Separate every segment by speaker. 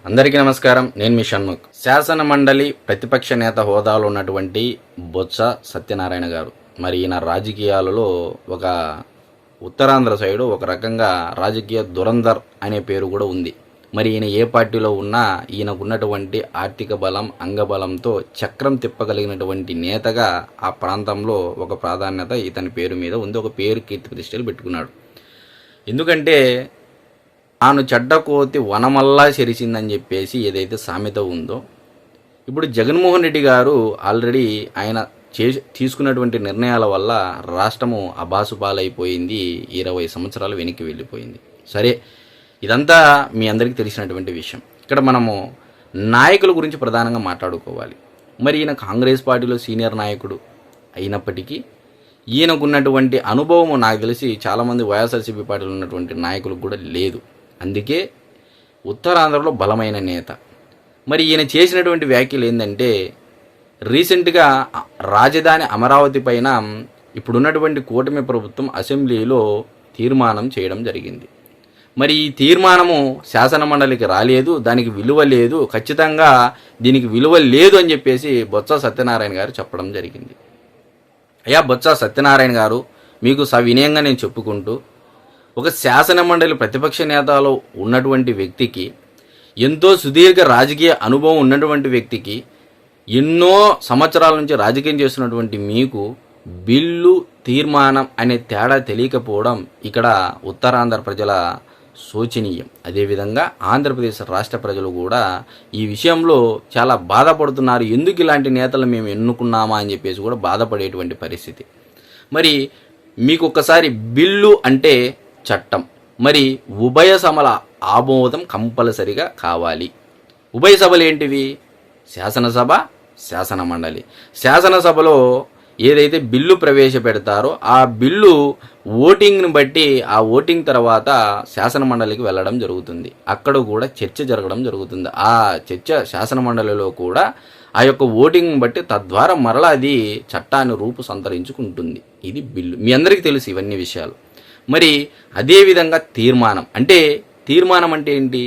Speaker 1: అందరికీ నమస్కారం. నేను మీ షణ్ముఖ్. శాసన మండలి ప్రతిపక్ష నేత హోదాలో ఉన్నటువంటి బొత్స సత్యనారాయణ గారు మరి ఈయన రాజకీయాలలో ఒక ఉత్తరాంధ్ర సైడు ఒక రకంగా రాజకీయ దురంధర్ అనే పేరు కూడా ఉంది. మరి ఈయన ఏ పార్టీలో ఉన్నా ఈయనకున్నటువంటి ఆర్థిక బలం అంగబలంతో చక్రం తిప్పగలిగినటువంటి నేతగా ఆ ప్రాంతంలో ఒక ప్రాధాన్యత ఇతని పేరు మీద ఉంది. ఒక పేరు కీర్తి ప్రతిష్టలు పెట్టుకున్నాడు. ఎందుకంటే తాను చెడ్డకోతి వనమల్లా చెరిచిందని చెప్పేసి ఏదైతే సామెత ఉందో, ఇప్పుడు జగన్మోహన్ రెడ్డి గారు ఆల్రెడీ ఆయన తీసుకున్నటువంటి నిర్ణయాల వల్ల రాష్ట్రము అబాసుపాలైపోయింది. 20 సంవత్సరాలు వెనక్కి వెళ్ళిపోయింది. సరే, ఇదంతా మీ అందరికీ తెలిసినటువంటి విషయం. ఇక్కడ మనము నాయకుల గురించి ప్రధానంగా మాట్లాడుకోవాలి. మరి ఈయన కాంగ్రెస్ పార్టీలో సీనియర్ నాయకుడు అయినప్పటికీ ఈయనకున్నటువంటి అనుభవము నాకు తెలిసి చాలామంది వైఎస్ఆర్సీపీ పార్టీలో ఉన్నటువంటి నాయకులకు కూడా లేదు. అందుకే ఉత్తరాంధ్రలో బలమైన నేత. మరి ఈయన చేసినటువంటి వ్యాఖ్యలు ఏంటంటే, రీసెంట్గా రాజధాని అమరావతి పైన ఇప్పుడున్నటువంటి కూటమి ప్రభుత్వం అసెంబ్లీలో తీర్మానం చేయడం జరిగింది. మరి ఈ తీర్మానము శాసన మండలికి రాలేదు, దానికి విలువ లేదు, ఖచ్చితంగా దీనికి విలువ లేదు అని చెప్పేసి బొత్స సత్యనారాయణ గారు చెప్పడం జరిగింది. అయ్యా బొత్స సత్యనారాయణ గారు, మీకు సవినయంగా నేను చెప్పుకుంటూ, ఒక శాసన మండలి ప్రతిపక్ష నేతలో ఉన్నటువంటి వ్యక్తికి, ఎంతో సుదీర్ఘ రాజకీయ అనుభవం ఉన్నటువంటి వ్యక్తికి, ఎన్నో సంవత్సరాల నుంచి రాజకీయం చేస్తున్నటువంటి మీకు బిల్లు తీర్మానం అనే తేడా తెలియకపోవడం ఇక్కడ ఉత్తరాంధ్ర ప్రజల శోచనీయం. అదేవిధంగా ఆంధ్రప్రదేశ్ రాష్ట్ర ప్రజలు కూడా ఈ విషయంలో చాలా బాధపడుతున్నారు. ఎందుకు ఇలాంటి నేతలు మేము ఎన్నుకున్నామా అని చెప్పేసి కూడా బాధపడేటువంటి పరిస్థితి. మరి మీకు ఒక్కసారి బిల్లు అంటే చట్టం, మరి ఉభయ సభల ఆమోదం కంపల్సరిగా కావాలి. ఉభయ సభలు ఏంటివి? శాసనసభ, శాసన మండలి. శాసనసభలో ఏదైతే బిల్లు ప్రవేశపెడతారో ఆ బిల్లు ఓటింగ్ని బట్టి ఆ ఓటింగ్ తర్వాత శాసన మండలికి వెళ్ళడం జరుగుతుంది. అక్కడ కూడా చర్చ జరగడం జరుగుతుంది. ఆ చర్చ శాసన మండలిలో కూడా ఆ యొక్క ఓటింగ్ని బట్టి తద్వారా మరలా అది చట్టాన్ని రూపు సంతరించుకుంటుంది. ఇది బిల్లు. మీ అందరికీ తెలుసు ఇవన్నీ విషయాలు. మరి అదేవిధంగా తీర్మానం అంటే ఏంటి?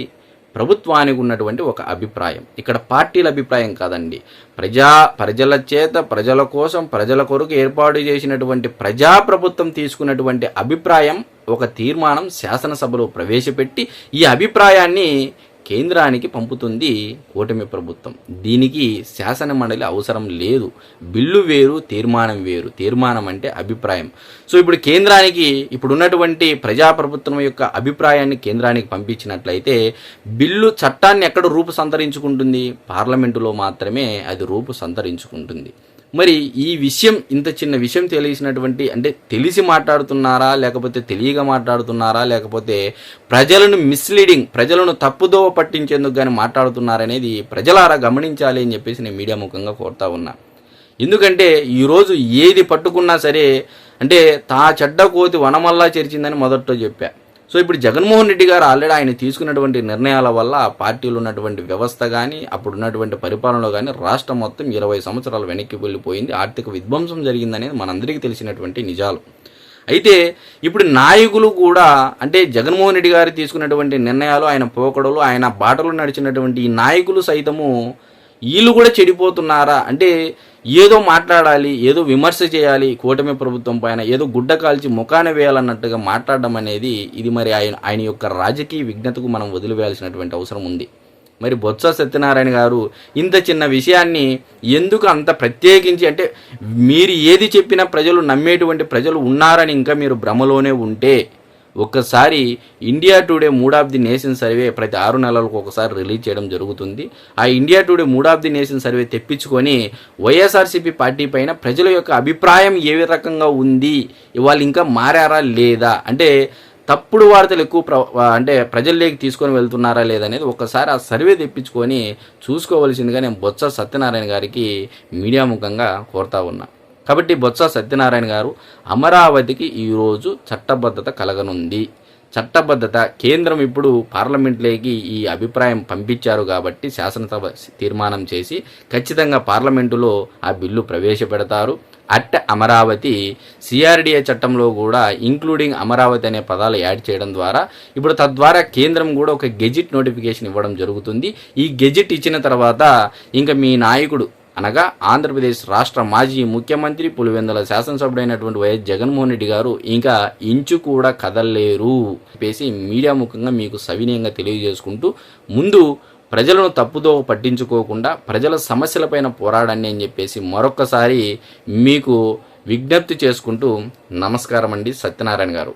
Speaker 1: ప్రభుత్వానికి ఉన్నటువంటి ఒక అభిప్రాయం. ఇక్కడ పార్టీల అభిప్రాయం కాదండి. ప్రజల చేత ప్రజల కోసం ప్రజల కొరకు ఏర్పాటు చేసినటువంటి ప్రజాప్రభుత్వం తీసుకున్నటువంటి అభిప్రాయం, ఒక తీర్మానం శాసనసభలో ప్రవేశపెట్టి ఈ అభిప్రాయాన్ని కేంద్రానికి పంపుతుంది కూటమి ప్రభుత్వం. దీనికి శాసన మండలి అవసరం లేదు. బిల్లు వేరు, తీర్మానం వేరు. తీర్మానం అంటే అభిప్రాయం. సో ఇప్పుడు కేంద్రానికి ఇప్పుడున్నటువంటి ప్రజాప్రభుత్వం యొక్క అభిప్రాయాన్ని కేంద్రానికి పంపించినట్లయితే బిల్లు చట్టాన్ని ఎక్కడ రూపు సంతరించుకుంటుంది? పార్లమెంటులో మాత్రమే అది రూపు సంతరించుకుంటుంది. మరి ఈ విషయం, ఇంత చిన్న విషయం తెలిసినటువంటి, అంటే తెలిసి మాట్లాడుతున్నారా, లేకపోతే తెలియక మాట్లాడుతున్నారా, లేకపోతే ప్రజలను మిస్లీడింగ్, ప్రజలను తప్పుదోవ పట్టించేందుకు కానీ మాట్లాడుతున్నారనేది ప్రజలారా గమనించాలి అని చెప్పేసి నేను మీడియా ముఖంగా కోరుతా ఉన్నా. ఎందుకంటే ఈరోజు ఏది పట్టుకున్నా సరే, అంటే తా చెడ్డ కోతి వనమల్లా చెరిచిందని మొదట్లో చెప్పా. సో ఇప్పుడు జగన్మోహన్ రెడ్డి గారు ఆల్రెడీ ఆయన తీసుకున్నటువంటి నిర్ణయాల వల్ల పార్టీలో ఉన్నటువంటి వ్యవస్థ కానీ, అప్పుడున్నటువంటి పరిపాలనలో కానీ రాష్ట్రం మొత్తం 20 సంవత్సరాలు వెనక్కి వెళ్ళిపోయింది. ఆర్థిక విధ్వంసం జరిగిందనేది మనందరికీ తెలిసినటువంటి నిజాలు. అయితే ఇప్పుడు నాయకులు కూడా, అంటే జగన్మోహన్ రెడ్డి గారు తీసుకున్నటువంటి నిర్ణయాలు, ఆయన పోకడలు, ఆయన బాటలు నడిచినటువంటి ఈ నాయకులు సైతము వీళ్ళు కూడా చెడిపోతున్నారా? అంటే ఏదో మాట్లాడాలి, ఏదో విమర్శ చేయాలి కూటమి ప్రభుత్వం పైన, ఏదో గుడ్డ కాల్చి ముఖాన వేయాలన్నట్టుగా మాట్లాడడం అనేది ఇది మరి ఆయన యొక్క రాజకీయ విజ్ఞతకు మనం వదిలివేయాల్సినటువంటి అవసరం ఉంది. మరి బొత్స సత్యనారాయణ గారు ఇంత చిన్న విషయాన్ని ఎందుకు అంత ప్రత్యేకించి, అంటే మీరు ఏది చెప్పినా ప్రజలు నమ్మేటువంటి ప్రజలు ఉన్నారని ఇంకా మీరు భ్రమలోనే ఉంటే, ఒక్కసారి India today mood of the nation survey ప్రతి 6 నెలలకు ఒకసారి రిలీజ్ చేయడం జరుగుతుంది. ఆ India today mood of the nation survey తెప్పించుకొని వైఎస్ఆర్సీపీ పార్టీ పైన ప్రజల యొక్క అభిప్రాయం ఏ రకంగా ఉంది, వాళ్ళు ఇంకా మారారా లేదా, అంటే తప్పుడు వార్తలు ఎక్కువ అంటే ప్రజల్లోకి తీసుకొని వెళ్తున్నారా లేదనేది ఒకసారి ఆ సర్వే తెప్పించుకొని చూసుకోవాల్సిందిగా నేను బొత్స సత్యనారాయణ గారికి మీడియా ముఖంగా కోరుతా ఉన్నా. కాబట్టి బొత్స సత్యనారాయణ గారు, అమరావతికి ఈరోజు చట్టబద్ధత కలగనుంది. చట్టబద్ధత కేంద్రం ఇప్పుడు పార్లమెంట్లోకి ఈ అభిప్రాయం పంపించారు కాబట్టి శాసనసభ తీర్మానం చేసి ఖచ్చితంగా పార్లమెంటులో ఆ బిల్లు ప్రవేశపెడతారు. అట్ అమరావతి సిఆర్డిఏ చట్టంలో కూడా ఇంక్లూడింగ్ అమరావతి అనే పదాలు యాడ్ చేయడం ద్వారా ఇప్పుడు తద్వారా కేంద్రం కూడా ఒక గెజిట్ నోటిఫికేషన్ ఇవ్వడం జరుగుతుంది. ఈ గెజిట్ ఇచ్చిన తర్వాత ఇంకా మీ నాయకుడు అనగా ఆంధ్రప్రదేశ్ రాష్ట్ర మాజీ ముఖ్యమంత్రి పులివెందుల శాసనసభ్యుడైనటువంటి వైఎస్ జగన్మోహన్ రెడ్డి గారు ఇంకా ఇంచు కూడా కదలలేరు చెప్పేసి మీడియా ముఖంగా మీకు సవినయంగా తెలియజేసుకుంటూ, ముందు ప్రజలను తప్పుదో పట్టించుకోకుండా ప్రజల సమస్యలపైన పోరాడండి అని చెప్పేసి మరొక్కసారి మీకు విజ్ఞప్తి చేసుకుంటూ నమస్కారం అండి. సత్యనారాయణ గారు.